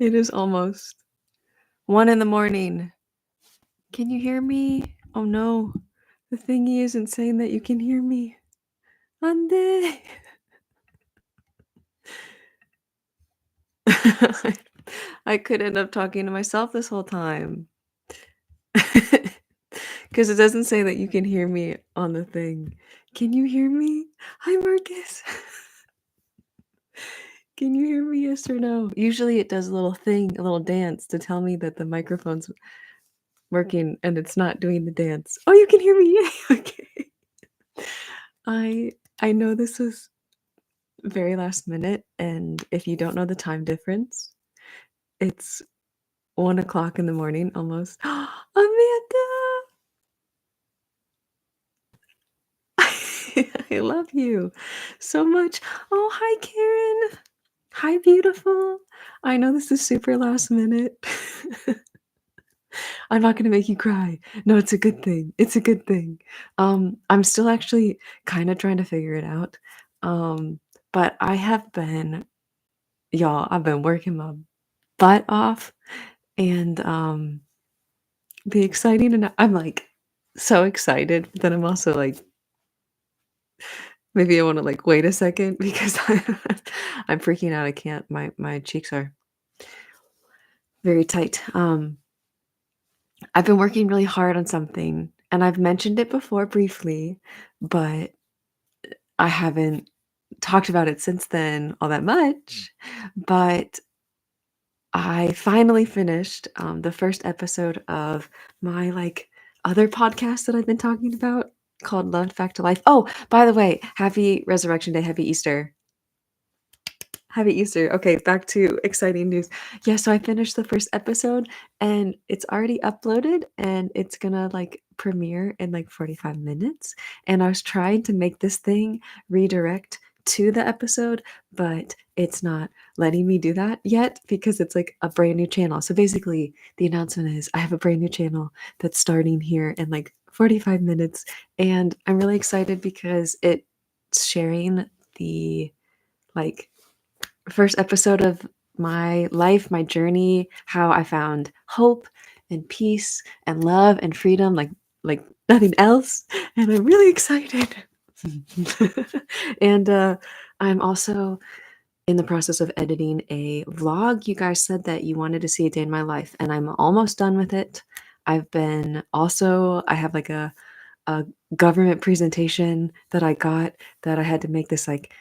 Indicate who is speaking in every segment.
Speaker 1: It is almost 1 in the morning. Can you hear me? Oh no, the thingy isn't saying that you can hear me. Ande. I could end up talking to myself this whole time. Because it doesn't say that you can hear me on the thing. Can you hear me? Hi, Marcus. Can you hear me? Yes or no? Usually it does a little thing, a little dance to tell me that the microphone's working and it's not doing the dance. Oh, you can hear me. Yay. Okay. I know this was very last minute, and if you don't know the time difference, it's 1 o'clock in the morning almost. Amanda! I love you so much. Oh, hi, Karen. Hi, beautiful. I know this is super last minute. I'm not gonna make you cry. No, it's a good thing. It's a good thing. I'm still actually kind of trying to figure it out. But I have been, y'all, I've been working my butt off, and the exciting, and I'm like so excited, but then I'm also like, maybe I want to like wait a second because I'm freaking out. I can't. My cheeks are very tight. I've been working really hard on something, and I've mentioned it before briefly, but I haven't talked about it since then all that much. But I finally finished the first episode of my like other podcast that I've been talking about called Loved Back to Life. Oh, by the way, happy Resurrection Day, happy Easter. Happy Easter. Okay, back to exciting news. Yeah, so I finished the first episode and it's already uploaded and it's gonna like premiere in like 45 minutes. And I was trying to make this thing redirect to the episode, but it's not letting me do that yet because it's like a brand new channel. So basically, the announcement is I have a brand new channel that's starting here in like 45 minutes. And I'm really excited because it's sharing the like first episode of my life, my journey, how I found hope and peace and love and freedom like nothing else. And I'm really excited. And I'm also in the process of editing a vlog. You guys said that you wanted to see a day in my life, and I'm almost done with it. I have like a government presentation that I got that I had to make this like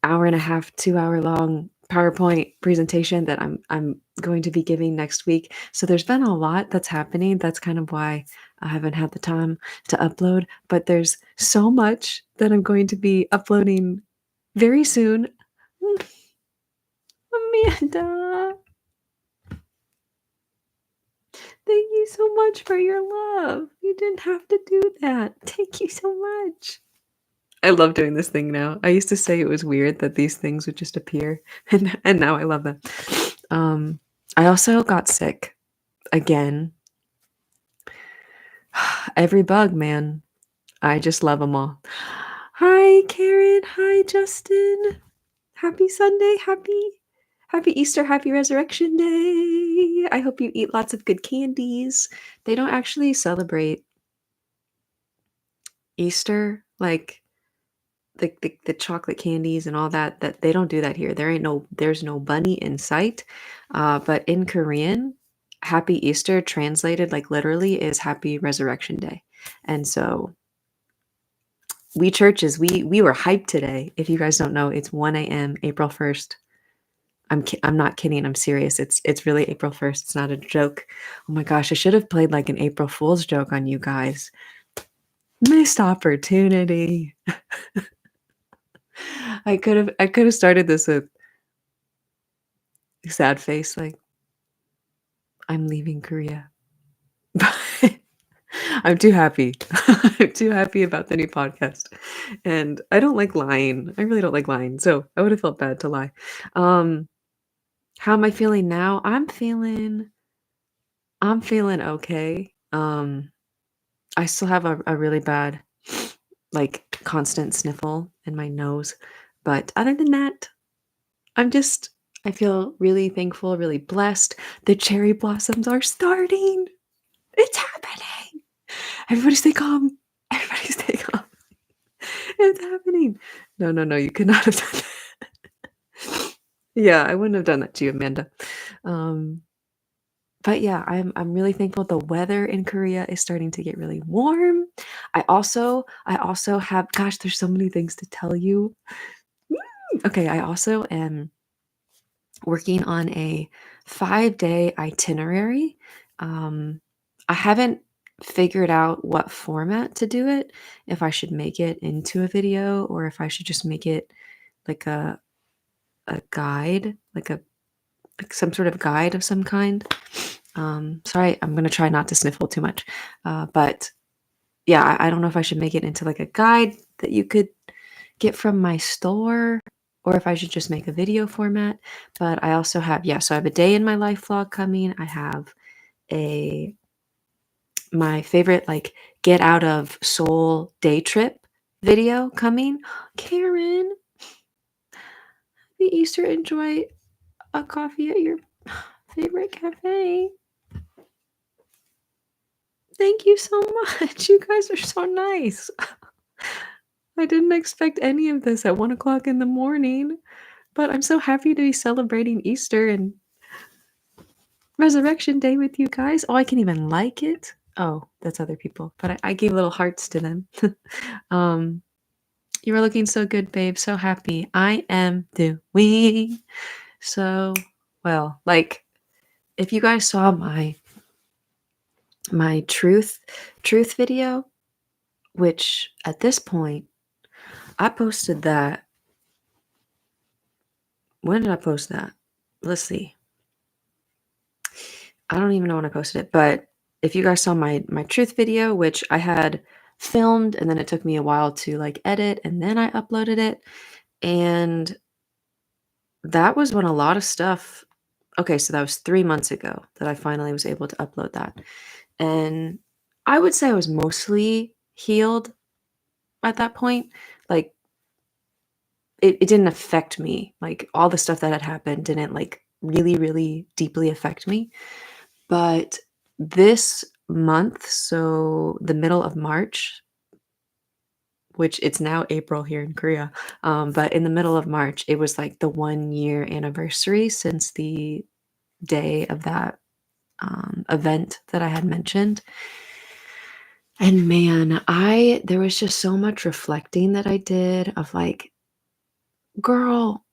Speaker 1: hour and a half, 2 hour long PowerPoint presentation that I'm going to be giving next week. So there's been a lot that's happening. That's kind of why I haven't had the time to upload, but there's so much that I'm going to be uploading very soon. Amanda, thank you so much for your love. You didn't have to do that. Thank you so much. I love doing this thing now. I used to say it was weird that these things would just appear, and now I love them. I also got sick again. Every bug, man. I just love them all. Hi, Karen. Hi, Justin. Happy Sunday. Happy Easter. Happy Resurrection Day. I hope you eat lots of good candies. They don't actually celebrate Easter like the chocolate candies and all that they don't do that here. There's no bunny in sight. But in Korean, Happy Easter translated like literally is Happy Resurrection Day. And so we churches, we were hyped today. If you guys don't know, it's 1 a.m. April 1st. I'm not kidding. I'm serious. It's really April 1st. It's not a joke. Oh my gosh, I should have played like an April Fool's joke on you guys. Missed opportunity. I could have started this with sad face like I'm leaving Korea. But I'm too happy. I'm too happy about the new podcast. And I don't like lying. I really don't like lying. So I would have felt bad to lie. Um, how am I feeling now? I'm feeling okay. I still have a really bad like constant sniffle in my nose. But other than that, I'm just I feel really thankful, really blessed. The cherry blossoms are starting. It's happening. Everybody stay calm. Everybody stay calm. It's happening. No, no, no, you could not have done that. Yeah, I wouldn't have done that to you, Amanda. Um, but yeah, I'm really thankful the weather in Korea is starting to get really warm. I also have gosh, there's so many things to tell you. Okay, I also am working on a 5-day itinerary. Um, I haven't figured out what format to do it, if I should make it into a video or if I should just make it like a guide, like some sort of guide of some kind. Sorry, I'm gonna try not to sniffle too much. But yeah, I don't know if I should make it into like a guide that you could get from my store or if I should just make a video format. But I also have, yeah, so I have a day in my life vlog coming. I have a my favorite like get out of Seoul day trip video coming. Karen, happy Easter. Enjoy a coffee at your favorite cafe. Thank you so much. You guys are so nice. I didn't expect any of this at 1 o'clock in the morning, but I'm so happy to be celebrating Easter and Resurrection Day with you guys. Oh, I can even like it. Oh, that's other people, but I gave little hearts to them. um, you are looking so good, babe. So happy. I am doing so well. Like, if you guys saw my truth video, which at this point I posted that. When did I post that? Let's see. I don't even know when I posted it, but if you guys saw my truth video, which I had filmed and then it took me a while to like edit and then I uploaded it, and that was when a lot of stuff. Okay, so that was 3 months ago that I finally was able to upload that. And I would say I was mostly healed at that point. Like it didn't affect me. Like all the stuff that had happened didn't like really, really deeply affect me. But this month, so the middle of March, which it's now April here in Korea, but in the middle of March, it was like the 1 year anniversary since the day of that event that I had mentioned. And man, there was just so much reflecting that I did of like, girl,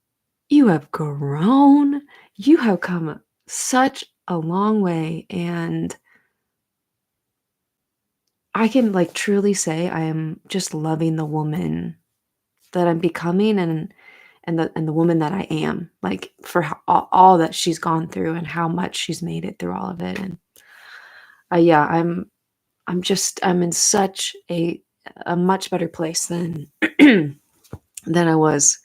Speaker 1: you have grown. You have come such a long way. And I can like truly say I am just loving the woman that I'm becoming and the woman that I am, like for all that she's gone through and how much she's made it through all of it. And yeah, I'm in such a much better place than than I was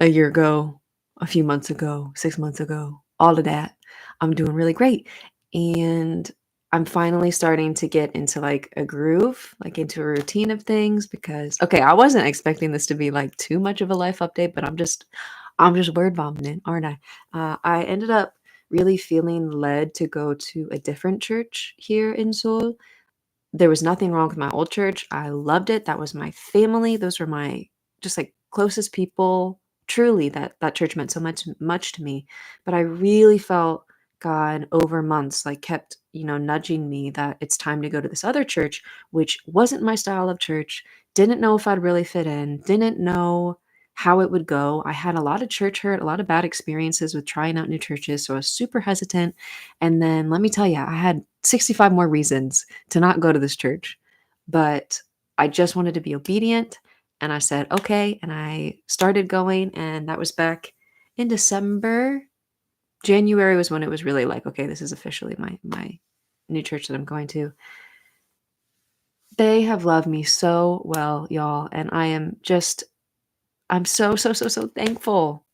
Speaker 1: a year ago, a few months ago, 6 months ago, all of that. I'm doing really great. And I'm finally starting to get into like a groove, like into a routine of things because okay, I wasn't expecting this to be like too much of a life update, but I'm just word vomiting, aren't I? I ended up really feeling led to go to a different church here in Seoul. There was nothing wrong with my old church. I loved it. That was my family. Those were my just like closest people. Truly, that church meant so much to me. But I really felt God over months like kept, nudging me that it's time to go to this other church, which wasn't my style of church. Didn't know if I'd really fit in. Didn't know how it would go. I had a lot of church hurt, a lot of bad experiences with trying out new churches, so I was super hesitant. And then let me tell you, I had 65 more reasons to not go to this church. But I just wanted to be obedient. And I said, okay. And I started going. And that was back in December. January was when it was really like, okay, this is officially my new church that I'm going to. They have loved me so well, y'all. And I'm so, so, so, so thankful.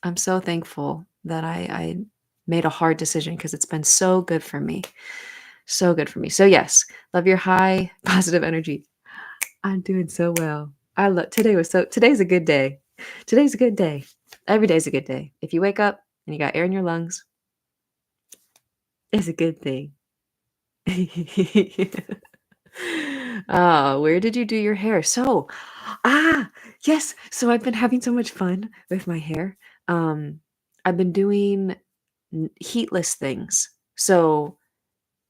Speaker 1: I'm so thankful that I made a hard decision because it's been so good for me. So good for me. So yes, love your high positive energy. I'm doing so well. Today's a good day. Today's a good day. Every day's a good day. If you wake up and you got air in your lungs, it's a good thing. Oh, where did you do your hair? So, ah, yes. So I've been having so much fun with my hair. Um, I've been doing heatless things. So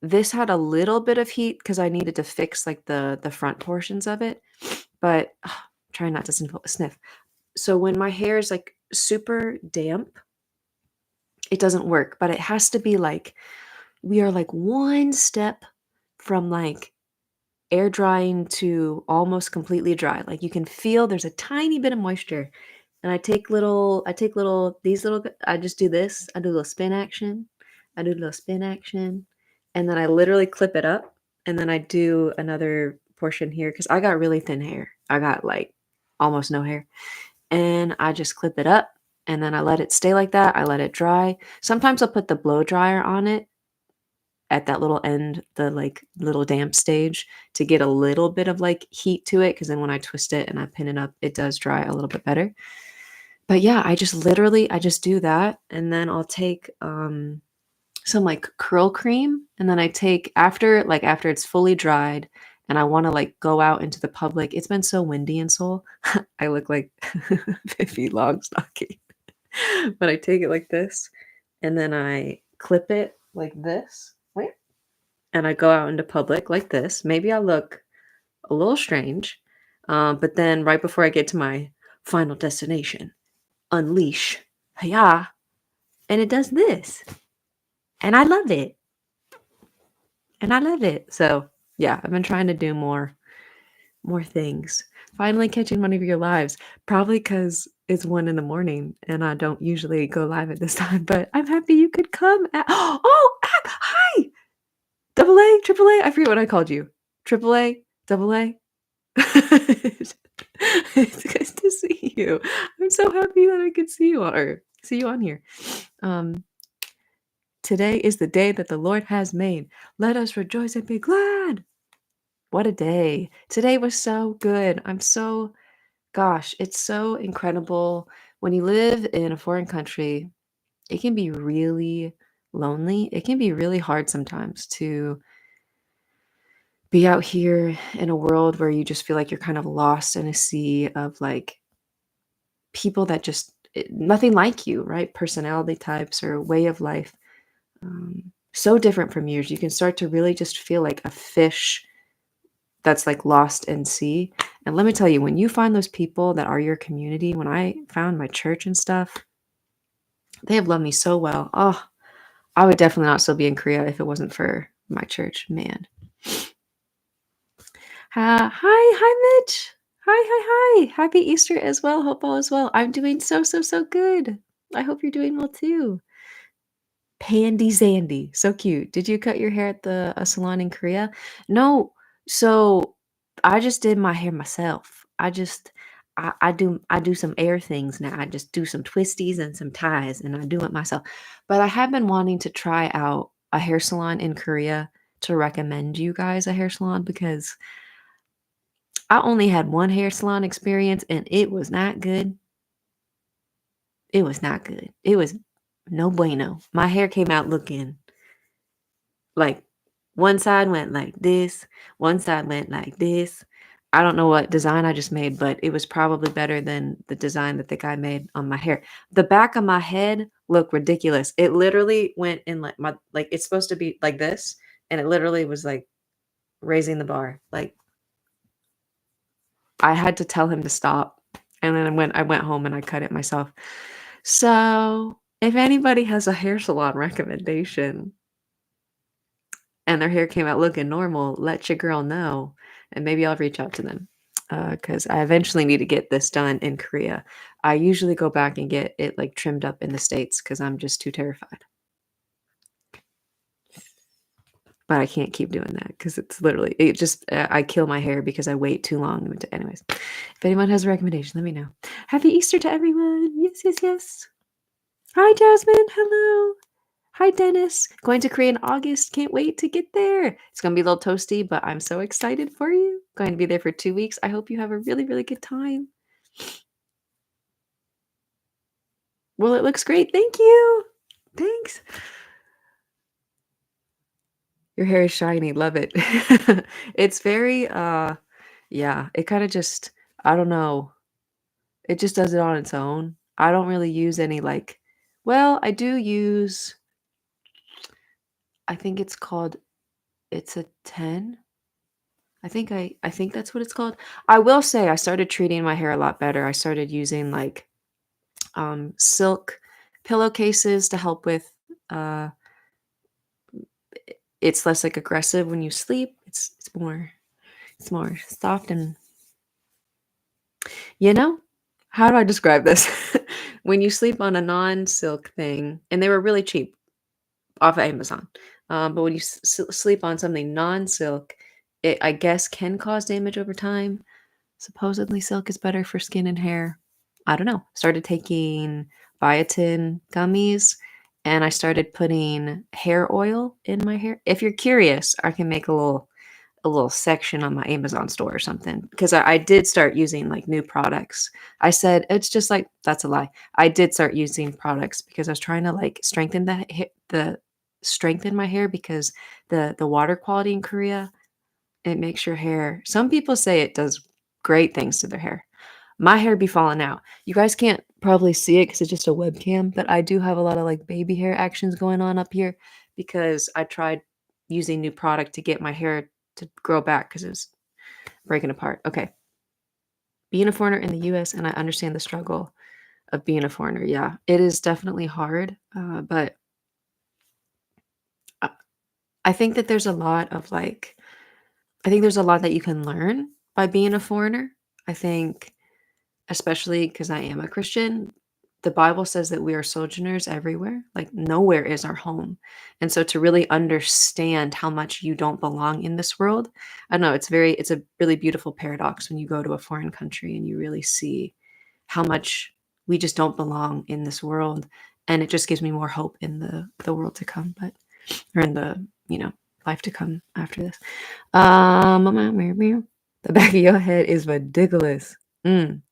Speaker 1: this had a little bit of heat because I needed to fix like the front portions of it, but try not to sniff. So when my hair is like super damp, it doesn't work, but it has to be like we are like one step from like air drying to almost completely dry. Like you can feel there's a tiny bit of moisture. And I just do this. I do a little spin action. I do a little spin action. And then I literally clip it up. And then I do another portion here because I got really thin hair. I got like almost no hair. And I just clip it up and then I let it stay like that. I let it dry. Sometimes I'll put the blow dryer on it at that little end, the, like, little damp stage to get a little bit of, like, heat to it, because then when I twist it and I pin it up, it does dry a little bit better. But, yeah, I just do that, and then I'll take, some, like, curl cream, and then I take after it's fully dried and I wanna, like, go out into the public. It's been so windy in Seoul. I look like Pippi Longstocking. But I take it like this, and then I clip it like this. Wait. And I go out into public like this. Maybe I look a little strange, but then right before I get to my final destination, unleash, yeah, and it does this, and I love it, and I love it. So yeah, I've been trying to do more things. Finally catching one of your lives, probably because it's 1 in the morning and I don't usually go live at this time. But I'm happy you could come. Oh, hi, double A, triple A. I forget what I called you. Triple A, double A. It's good to see you. I'm so happy that I could see you on here. Um, Today is the day that the Lord has made. Let us rejoice and be glad. What a day. Today was so good. Gosh, it's so incredible. When you live in a foreign country, it can be really lonely. It can be really hard sometimes to be out here in a world where you just feel like you're kind of lost in a sea of like people that just nothing like you, right? Personality types or way of life. So different from yours. You can start to really just feel like a fish that's like lost in sea. And let me tell you, when you find those people that are your community, when I found my church and stuff, they have loved me so well. Oh, I would definitely not still be in Korea if it wasn't for my church, man. Hi, Mitch. Hi. Happy Easter as well. Hope all is well. I'm doing so good. I hope you're doing well too. Pandy Zandy, so cute. Did you cut your hair at the salon in Korea? No. So I just did my hair myself. I do some air things now. I just do some twisties and some ties, and I do it myself. But I have been wanting to try out a hair salon in Korea to recommend you guys a hair salon because I only had one hair salon experience and it was not good. It was not good. It was no bueno. My hair came out looking like one side went like this, one side went like this. I don't know what design I just made, but it was probably better than the design that the guy made on my hair. The back of my head looked ridiculous. It literally went in like it's supposed to be like this, and it literally was like raising the bar. Like I had to tell him to stop, and then I went home and I cut it myself. So, if anybody has a hair salon recommendation and their hair came out looking normal, let your girl know, and maybe I'll reach out to them. Because I eventually need to get this done in Korea. I usually go back and get it, like, trimmed up in the States because 'cause I'm just too terrified. But I can't keep doing that because it's literally I kill my hair because I wait too long anyways. If anyone has a recommendation, let me know. Happy Easter to everyone. Yes. Hi, Jasmine. Hello. Hi, Dennis. Going to Korea in August. Can't wait to get there. It's going to be a little toasty, but I'm so excited for you. Going to be there for 2 weeks. I hope you have a really good time. Well, it looks great. Thank you. Thanks. Your hair is shiny. Love it. It's very, yeah, it kinda just I don't know. It just does it on its own. I don't really use any, like well, I do use I think it's a 10? I think that's what it's called. I will say I started treating my hair a lot better. I started using, like, silk pillowcases to help with, uh it's less, like, aggressive when you sleep. It's more soft and you know? How do I describe this? When you sleep on a non-silk thing and they were really cheap off of Amazon, but when you sleep on something non-silk, it, I guess, can cause damage over time. Supposedly, silk is better for skin and hair. I don't know. Started taking biotin gummies, and I started putting hair oil in my hair. If you're curious, I can make a little section on my Amazon store or something because I did start using like new products. I said it's just like that's a lie. I did start using products because I was trying to like strengthen the strengthen my hair because the water quality in Korea it makes your hair. Some people say it does great things to their hair. My hair be falling out. You guys can't probably see it because it's just a webcam, but I do have a lot of like baby hair actions going on up here because I tried using new product to get my hair to grow back because it's breaking apart. Okay. Being a foreigner in the US, and I understand the struggle of being a foreigner. Yeah, it is definitely hard. But I I think that there's a lot of like, I think there's a lot that you can learn by being a foreigner. I think especially because I am a Christian, the Bible says that we are sojourners everywhere, like, nowhere is our home, and so to really understand how much you don't belong in this world, I don't know, it's a really beautiful paradox when you go to a foreign country and you really see how much we just don't belong in this world, and it just gives me more hope in the world to come, but or in the, life to come after this. The back of your head is ridiculous. Mm.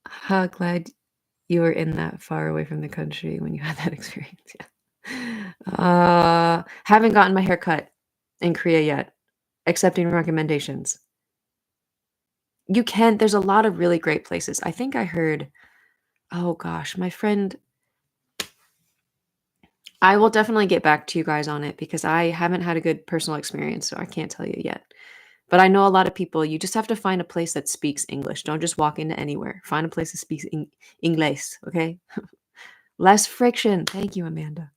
Speaker 1: How glad you were in that far away from the country when you had that experience, yeah. Haven't gotten my hair cut in Korea yet, accepting recommendations. You can there's a lot of really great places. I think I heard oh gosh, my friend I will definitely get back to you guys on it because I haven't had a good personal experience, so I can't tell you yet. But I know a lot of people, you just have to find a place that speaks English. Don't just walk into anywhere. Find a place that speaks Inglés, okay? Less friction. Thank you, Amanda.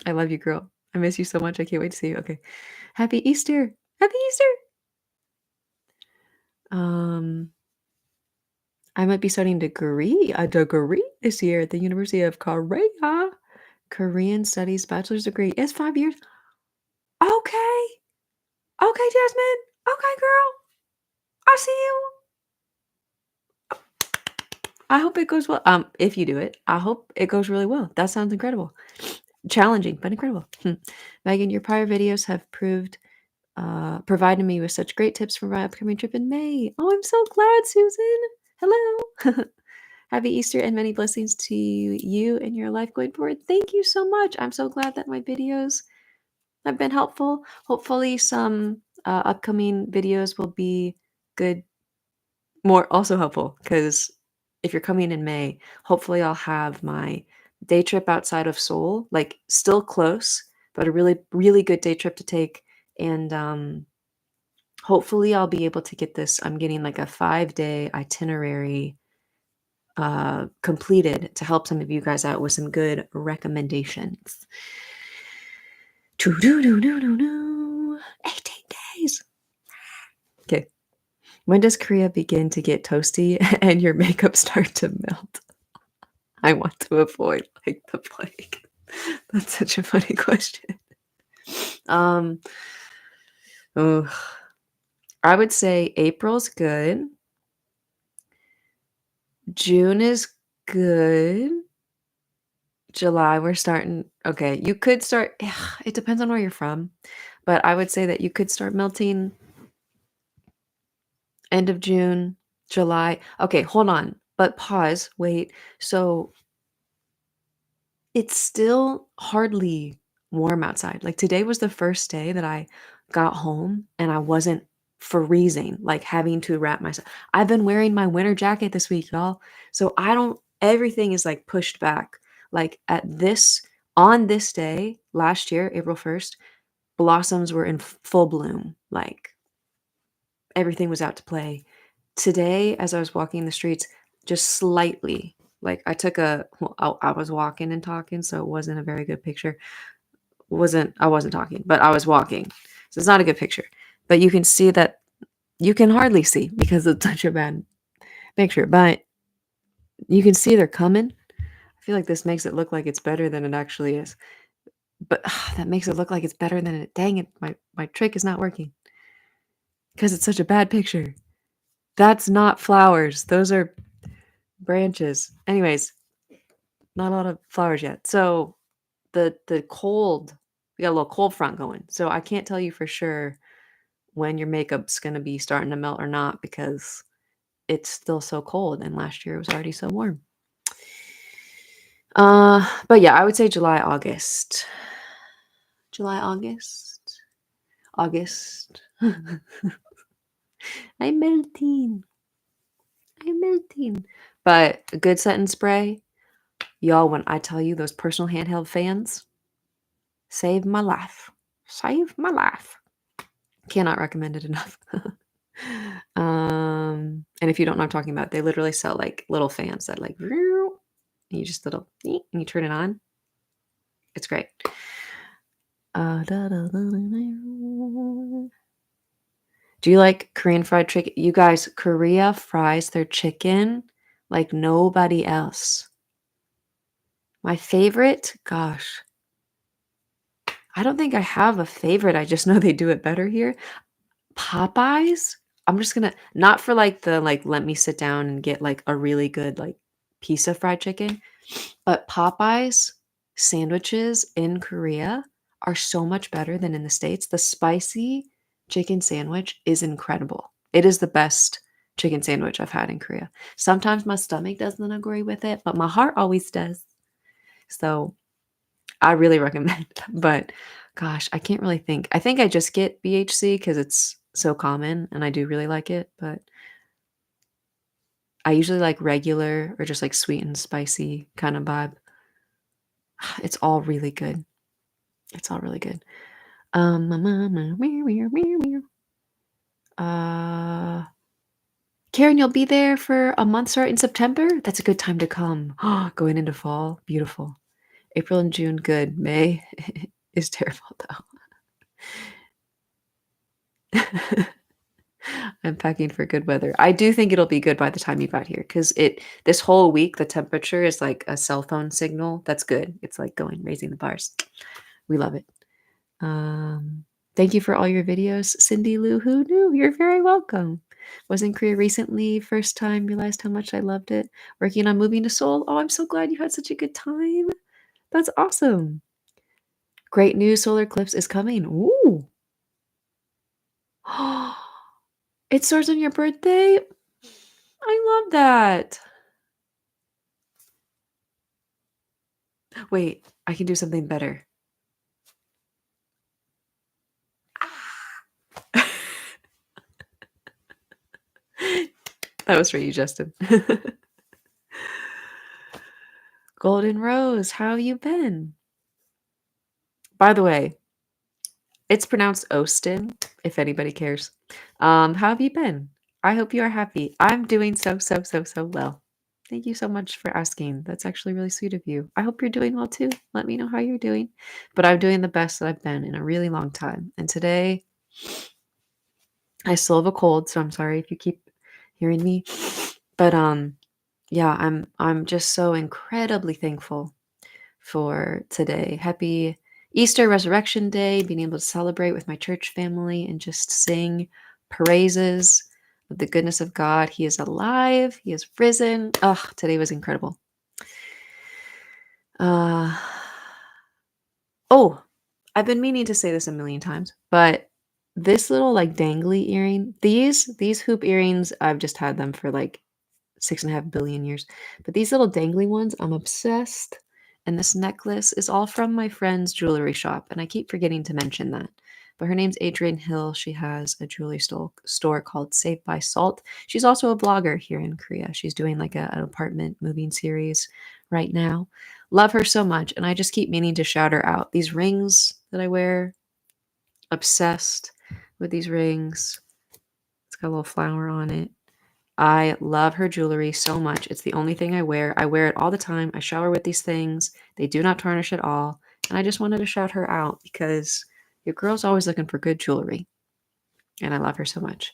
Speaker 1: I love you, girl. I miss you so much. I can't wait to see you. Okay. Happy Easter. Happy Easter. Um, I might be studying a degree this year at the University of Korea. Korean Studies Bachelor's degree. It's 5 years. Okay. Okay, Jasmine. Okay, girl. I see you. I hope it goes well. If you do it, I hope it goes really well. That sounds incredible. Challenging, but incredible. Megan, your prior videos have provided me with such great tips for my upcoming trip in May. Oh, I'm so glad, Susan. Hello. Happy Easter and many blessings to you and your life going forward. Thank you so much. I'm so glad that my videos have been helpful. Hopefully, some upcoming videos will be good, more also helpful because if you're coming in May, hopefully I'll have my day trip outside of Seoul, like still close, but a really, really good day trip to take. And hopefully I'll be able to get this. I'm getting like a 5-day itinerary completed to help some of you guys out with some good recommendations. 18 days. Okay. When does Korea begin to get toasty and your makeup start to melt? I want to avoid like the plague. That's such a funny question. Um, ugh. I would say April's good. June is good. July, we're starting. Okay, you could start. It depends on where you're from, but I would say that you could start melting end of June, July. Okay, hold on. But pause, wait. So it's still hardly warm outside. Like today was the first day that I got home and I wasn't freezing, like having to wrap myself. I've been wearing my winter jacket this week, y'all. So I don't, everything is like pushed back. Like on this day last year, April 1st, blossoms were in full bloom. Like everything was out to play. Today, as I was walking the streets, just slightly, like I was walking and talking, so it wasn't a very good picture. I wasn't talking, but I was walking. So it's not a good picture. But you can see that you can hardly see because it's such a bad picture, but you can see they're coming. I feel like this makes it look like it's better than it actually is. But that makes it look like it's better than it. Dang it, my trick is not working because it's such a bad picture. That's not flowers. Those are branches. Anyways, not a lot of flowers yet. So the cold, we got a little cold front going. So I can't tell you for sure when your makeup's gonna be starting to melt or not because it's still so cold and last year it was already so warm. But yeah, I would say July, August. July, August. August. I'm melting. I'm melting. But a good set and spray, y'all, when I tell you those personal handheld fans saved my life. Saved my life. Cannot recommend it enough. And if you don't know what I'm talking about, they literally sell like little fans that like, and you just little, and you turn it on. It's great. Do you like Korean fried chicken? You guys, Korea fries their chicken like nobody else. My favorite, gosh, I don't think I have a favorite. I just know they do it better here. Popeyes, I'm just gonna not for like the like let me sit down and get like a really good like piece of fried chicken, but Popeyes sandwiches in Korea are so much better than in the States. The spicy chicken sandwich is incredible. It is the best chicken sandwich I've had in Korea. Sometimes my stomach doesn't agree with it, but my heart always does. So I really recommend. But gosh, I can't really think. I think I just get BHC because it's so common and I do really like it. But I usually like regular or just like sweet and spicy kind of vibe. It's all really good. It's all really good. Uh, Karen, you'll be there for a month start in September? That's a good time to come. Going into fall, beautiful. April and June, good. May is terrible though. I'm packing for good weather. I do think it'll be good by the time you got here because this whole week the temperature is like a cell phone signal. That's good. It's like raising the bars. We love it. Thank you for all your videos, Cindy Lou. Who knew? You're very welcome. Was in Korea recently. First time realized how much I loved it. Working on moving to Seoul. Oh, I'm so glad you had such a good time. That's awesome. Great news. Solar eclipse is coming. Ooh. It starts on your birthday. I love that. Wait, I can do something better. That was for you, Justin. Golden Rose, how have you been? By the way, it's pronounced Osten, if anybody cares. How have you been? I hope you are happy. I'm doing so, so, so, so well. Thank you so much for asking. That's actually really sweet of you. I hope you're doing well too. Let me know how you're doing. But I'm doing the best that I've been in a really long time. And today, I still have a cold, so I'm sorry if you keep hearing me. But yeah, I'm just so incredibly thankful for today. Happy Easter Resurrection Day, being able to celebrate with my church family and just sing praises of the goodness of God. He is alive. He is risen. Ugh, today was incredible. Uh oh, I've been meaning to say this a million times, but this little like dangly earring, these hoop earrings, I've just had them for like 6.5 billion years. But these little dangly ones, I'm obsessed. And this necklace is all from my friend's jewelry shop. And I keep forgetting to mention that. But her name's Adrienne Hill. She has a jewelry store called Saved by Salt. She's also a blogger here in Korea. She's doing like an apartment moving series right now. Love her so much. And I just keep meaning to shout her out. These rings that I wear, obsessed with these rings. It's got a little flower on it. I love her jewelry so much. It's the only thing I wear. I wear it all the time. I shower with these things. They do not tarnish at all. And I just wanted to shout her out because your girl's always looking for good jewelry. And I love her so much.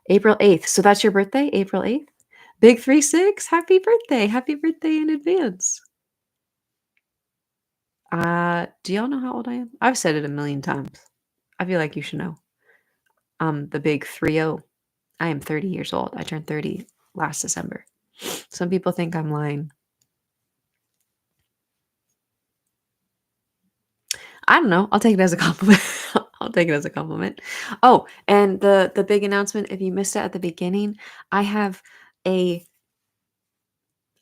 Speaker 1: April 8th. So that's your birthday, April 8th? Big 3-6. Happy birthday. Happy birthday in advance. Do y'all know how old I am? I've said it a million times. I feel like you should know. The big 3-0. I am 30 years old. I turned 30 last December. Some people think I'm lying. I don't know. I'll take it as a compliment. I'll take it as a compliment. Oh, and the big announcement, if you missed it at the beginning, I have a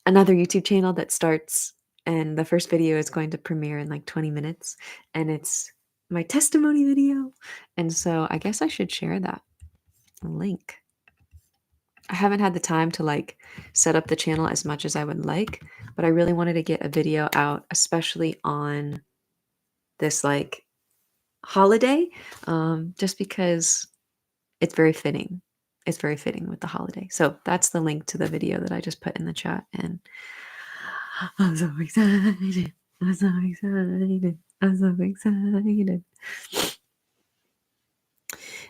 Speaker 1: another YouTube channel that starts, and the first video is going to premiere in like 20 minutes, and it's my testimony video. And so I guess I should share that link. I haven't had the time to like set up the channel as much as I would like, but I really wanted to get a video out, especially on this like holiday, just because it's very fitting. It's very fitting with the holiday. So that's the link to the video that I just put in the chat. And I'm so excited. I'm so excited. I'm so excited.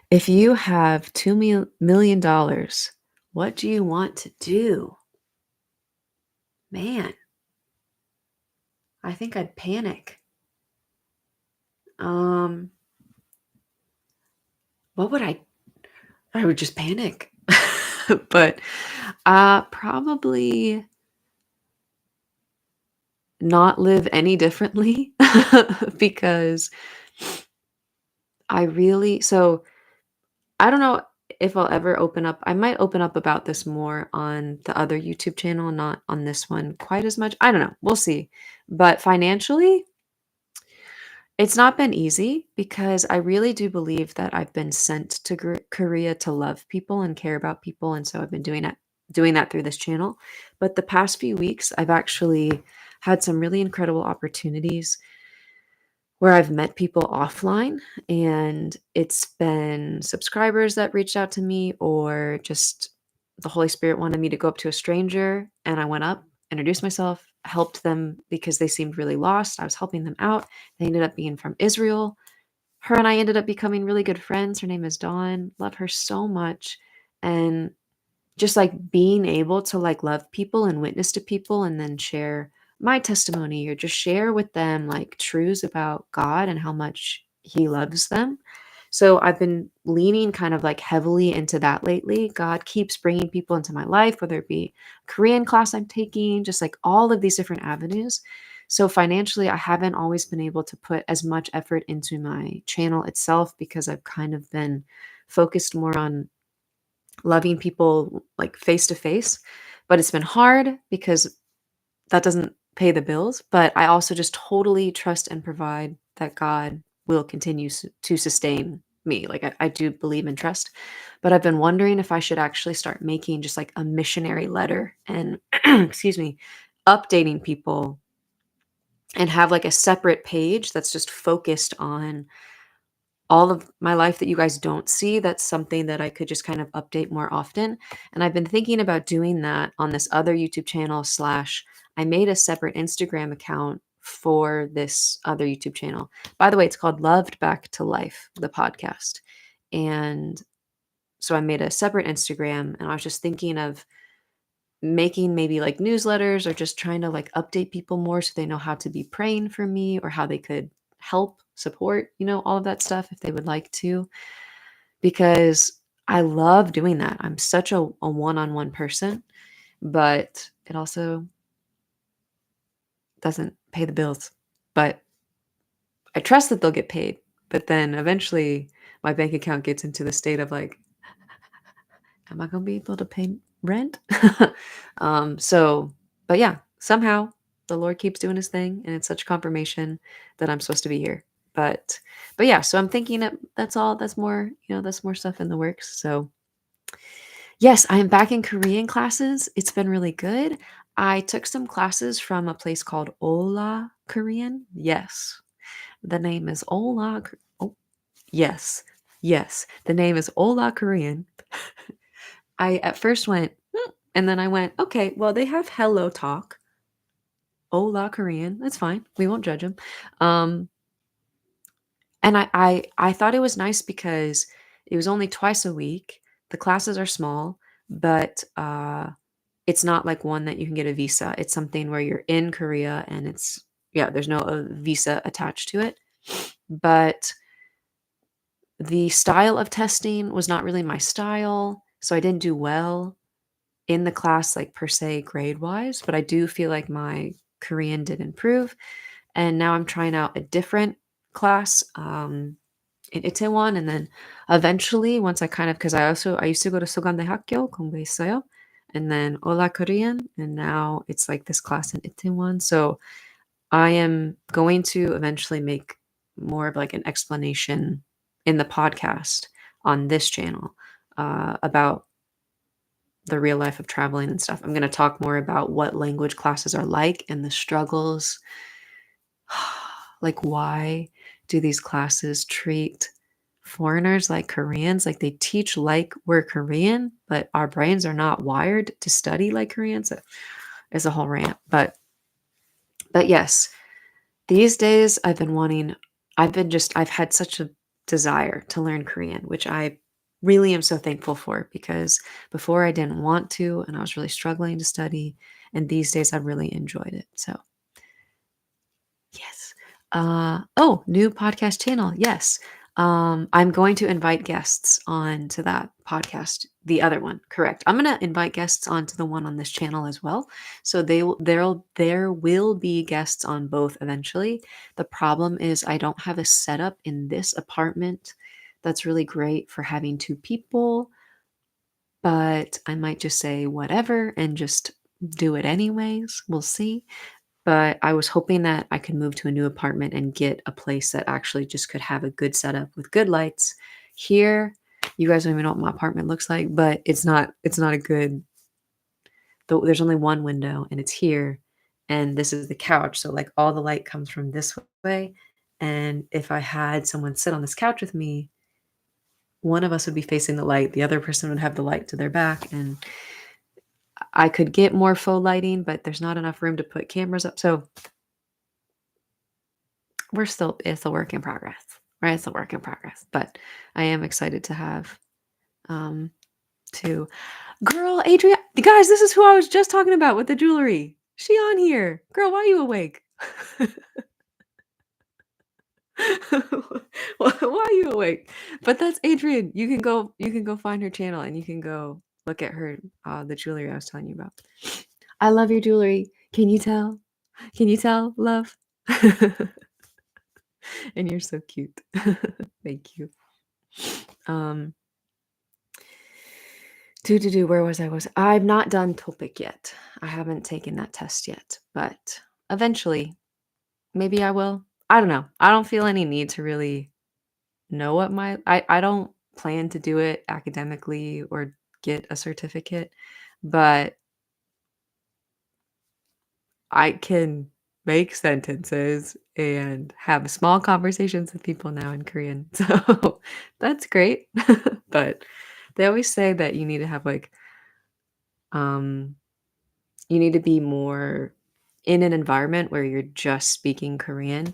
Speaker 1: If you have $2 million, what do you want to do? Man, I think I'd panic. What would I would just panic. But probably not live any differently because I don't know if I'll ever open up. I might open up about this more on the other YouTube channel, not on this one quite as much. I don't know. We'll see. But financially, it's not been easy because I really do believe that I've been sent to Korea to love people and care about people, and so I've been doing that through this channel. But the past few weeks, I've actually had some really incredible opportunities where I've met people offline, and it's been subscribers that reached out to me, or just the Holy Spirit wanted me to go up to a stranger, and I went up, introduced myself, helped them because they seemed really lost. I was helping them out. They ended up being from Israel. Her and I ended up becoming really good friends. Her name is Dawn. Love her so much. And just like being able to like love people and witness to people and then share my testimony or just share with them like truths about God and how much he loves them. So I've been leaning kind of like heavily into that lately. God keeps bringing people into my life, whether it be Korean class I'm taking, just like all of these different avenues. So financially, I haven't always been able to put as much effort into my channel itself because I've kind of been focused more on loving people like face to face. But it's been hard because that doesn't pay the bills. But I also just totally trust and provide that God will continue to sustain me. Like I do believe in trust. But I've been wondering if I should actually start making just like a missionary letter and, excuse me, updating people and have like a separate page that's just focused on all of my life that you guys don't see. That's something that I could just kind of update more often. And I've been thinking about doing that on this other YouTube channel slash I made a separate Instagram account for this other YouTube channel. By the way, it's called Loved Back to Life, the podcast. And so I made a separate Instagram, and I was just thinking of making maybe like newsletters or just trying to like update people more so they know how to be praying for me or how they could help, support, all of that stuff if they would like to, because I love doing that. I'm such a one-on-one person, but it also doesn't pay the bills. But I trust that they'll get paid. But then eventually my bank account gets into the state of like, am I going to be able to rent. So, but yeah, somehow the Lord keeps doing his thing, and it's such confirmation that I'm supposed to be here. But but yeah, so I'm thinking that that's all. That's more, that's more stuff in the works. So yes, I am back in Korean classes. It's been really good. I took some classes from a place called Ola Korean. Yes, the name is Ola. Oh, yes, yes, the name is Ola Korean. I at first went, and then I went, okay, well, they have Hello Talk, Ola Korean. That's fine. We won't judge them. Um, and I thought it was nice because it was only twice a week. The classes are small, but it's not like one that you can get a visa. It's something where you're in Korea and yeah, there's no visa attached to it. But the style of testing was not really my style, so I didn't do well in the class, like per se, grade wise. But I do feel like my Korean did improve. And now I'm trying out a different class in Itaewon. And then eventually, once I kind of, because I used to go to 소감대학교 공부했어요. And then Ola Korean. And now it's like this class in Itaewon. So I am going to eventually make more of like an explanation in the podcast on this channel about the real life of traveling and stuff. I'm going to talk more about what language classes are like and the struggles. Like, why do these classes treat foreigners like Koreans? Like, they teach like we're Korean, but our brains are not wired to study like Koreans. It's a whole rant. But yes, these days I've had such a desire to learn Korean, which I really am so thankful for because before I didn't want to and I was really struggling to study. And these days I've really enjoyed it. So, yes. Oh, new podcast channel. Yes. I'm going to invite guests on to that podcast. The other one, correct. I'm going to invite guests onto the one on this channel as well. So there will be guests on both eventually. The problem is I don't have a setup in this apartment that's really great for having two people, but I might just say whatever and just do it anyways. We'll see. But I was hoping that I could move to a new apartment and get a place that actually just could have a good setup with good lights. Here, you guys don't even know what my apartment looks like, but it's not a good there's only one window and it's here and this is the couch. So like all the light comes from this way. And if I had someone sit on this couch with me, one of us would be facing the light, the other person would have the light to their back, and I could get more faux lighting, but there's not enough room to put cameras up. So it's a work in progress, right? It's a work in progress, but I am excited to have, to girl, Adrian, guys, this is who I was just talking about with the jewelry. She on here. Girl, why are you awake? Why are you awake? But that's Adrian. You can go find her channel and you can go look at her, the jewelry I was telling you about. I love your jewelry. Can you tell? Can you tell, love? And you're so cute. Thank you. Um, where was I? I'm not done topic yet. I haven't taken that test yet, but eventually, maybe I will. I don't know. I don't feel any need to really know what I don't plan to do it academically or get a certificate, but I can make sentences and have small conversations with people now in Korean. So that's great. But they always say that you need to have like um you need to be more in an environment where you're just speaking Korean.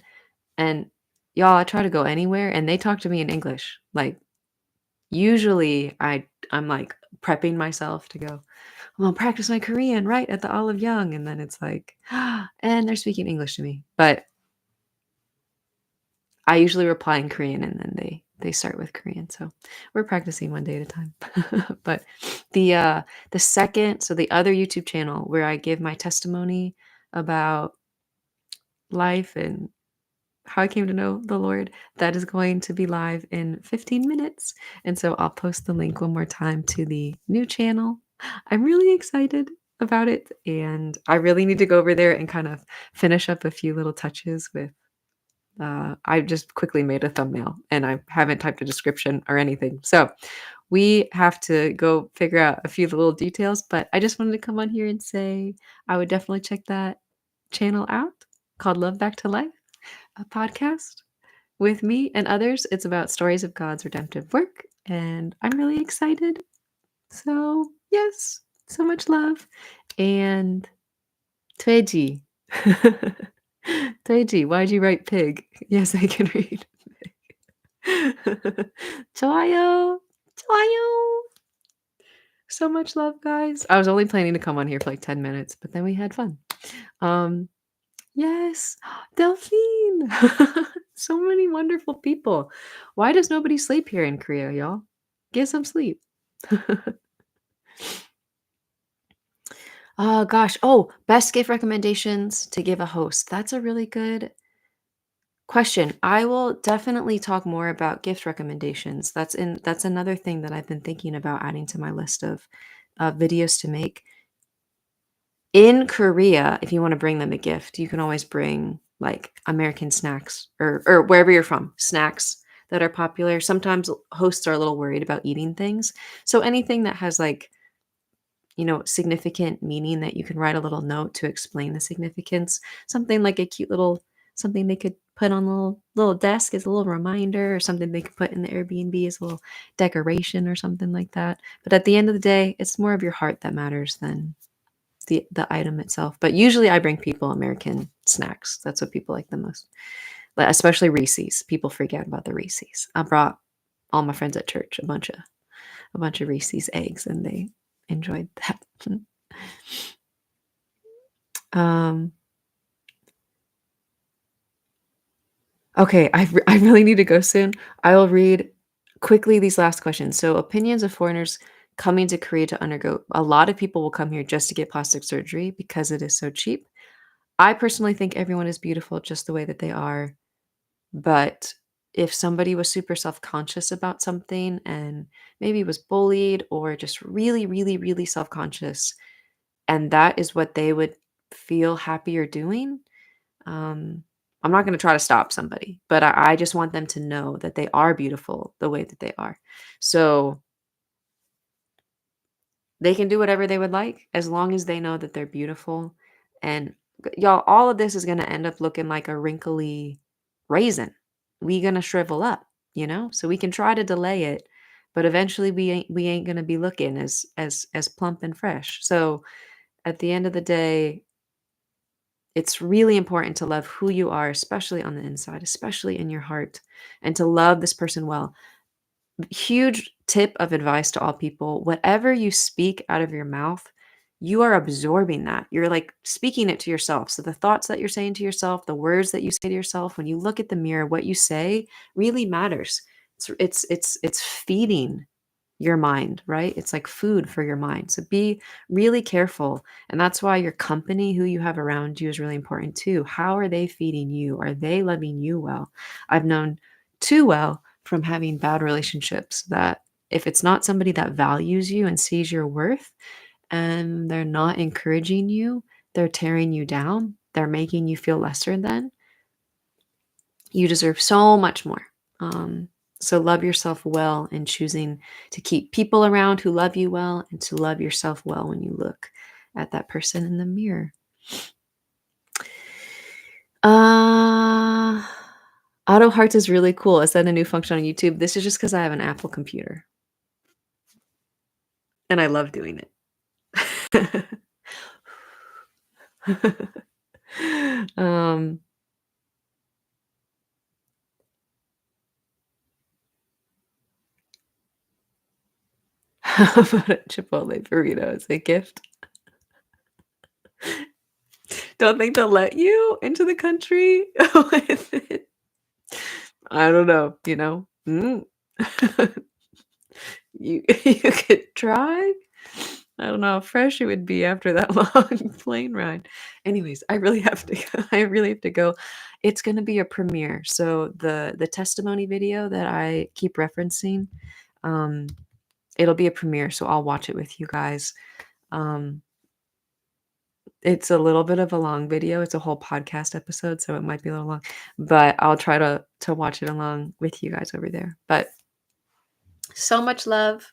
Speaker 1: And y'all, I try to go anywhere and they talk to me in English. Like usually I'm like prepping myself to go, I'm gonna practice my Korean right at the Olive Young. And then it's like, and they're speaking English to me. But I usually reply in Korean and then they start with Korean. So we're practicing one day at a time. But the second, so the other YouTube channel where I give my testimony about life and how I came to know the Lord, that is going to be live in 15 minutes. And so I'll post the link one more time to the new channel I'm really excited about it, and I really need to go over there and kind of finish up a few little touches with I just quickly made a thumbnail and I haven't typed a description or anything. So we have to go figure out a few little details, but I just wanted to come on here and say I would definitely check that channel out called Love Back to Life, a podcast with me and others. It's about stories of God's redemptive work, and I'm really excited. So, yes, so much love. And Tweji. Tweji, why'd you write pig? Yes, I can read. 좋아요. 좋아요. So much love, guys. I was only planning to come on here for like 10 minutes, but then we had fun. Um, yes, Delphine. So many wonderful people. Why does nobody sleep here in Korea, y'all? Get some sleep. Oh gosh. Oh, best gift recommendations to give a host. That's a really good question. I will definitely talk more about gift recommendations. That's another thing that I've been thinking about adding to my list of videos to make. In Korea, if you want to bring them a gift, you can always bring like American snacks or wherever you're from, snacks that are popular. Sometimes hosts are a little worried about eating things. So anything that has like, significant meaning that you can write a little note to explain the significance. Something like a cute little something they could put on a little desk as a little reminder, or something they could put in the Airbnb as a little decoration or something like that. But at the end of the day, it's more of your heart that matters than the item itself. But usually I bring people American snacks. That's what people like the most. But especially Reese's. People freak out about the Reese's. I brought all my friends at church a bunch of Reese's eggs, and they enjoyed that. um okay, I really need to go soon. I will read quickly these last questions. So, opinions of foreigners coming to Korea to undergo. A lot of people will come here just to get plastic surgery because it is so cheap. I personally think everyone is beautiful just the way that they are. But if somebody was super self-conscious about something and maybe was bullied or just really, really, really self-conscious, and that is what they would feel happier doing, I'm not going to try to stop somebody, but I just want them to know that they are beautiful the way that they are. So they can do whatever they would like as long as they know that they're beautiful. And y'all, all of this is going to end up looking like a wrinkly raisin. We going to shrivel up, so we can try to delay it, but eventually we ain't going to be looking as plump and fresh. So at the end of the day, it's really important to love who you are, especially on the inside, especially in your heart, and to love this person well. Huge tip of advice to all people: whatever you speak out of your mouth, you are absorbing that. You're like speaking it to yourself. So the thoughts that you're saying to yourself, the words that you say to yourself, when you look at the mirror, what you say really matters. It's feeding your mind, right? It's like food for your mind. So be really careful. And that's why your company, who you have around you, is really important too. How are they feeding you? Are they loving you well? I've known too well from having bad relationships that if it's not somebody that values you and sees your worth, and they're not encouraging you, they're tearing you down, they're making you feel lesser than, you deserve so much more. So love yourself well and choosing to keep people around who love you well, and to love yourself well when you look at that person in the mirror. Auto Hearts is really cool. Is that a new function on YouTube? This is just because I have an Apple computer and I love doing it. um, how about a Chipotle burrito as a gift? Don't think they'll let you into the country with it. I don't know. You you could try. I don't know how fresh it would be after that long plane ride. Anyways, I really have to I really have to go. It's gonna be a premiere. So the testimony video that I keep referencing, um, It'll be a premiere, so I'll watch it with you guys. Um, it's a little bit of a long video. It's a whole podcast episode, so it might be a little long, but I'll try to watch it along with you guys over there. But so much love.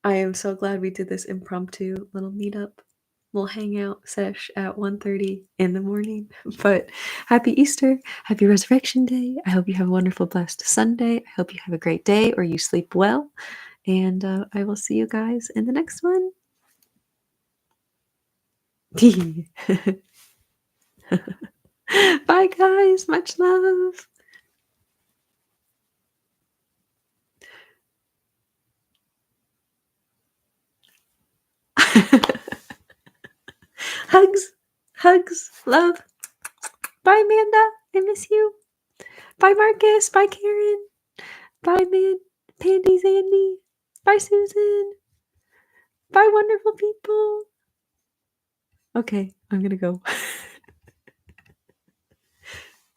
Speaker 1: I am so glad we did this impromptu little meetup, little hangout sesh at 1:30 in the morning. But happy Easter, happy Resurrection Day. I hope you have a wonderful, blessed Sunday. I hope you have a great day or you sleep well. And I will see you guys in the next one. Bye, guys. Much love. Hugs, hugs, love. Bye, Amanda. I miss you. Bye, Marcus. Bye, Karen. Bye, man. Pandy Zandy. Bye, Susan. Bye, wonderful people. Okay, I'm gonna go.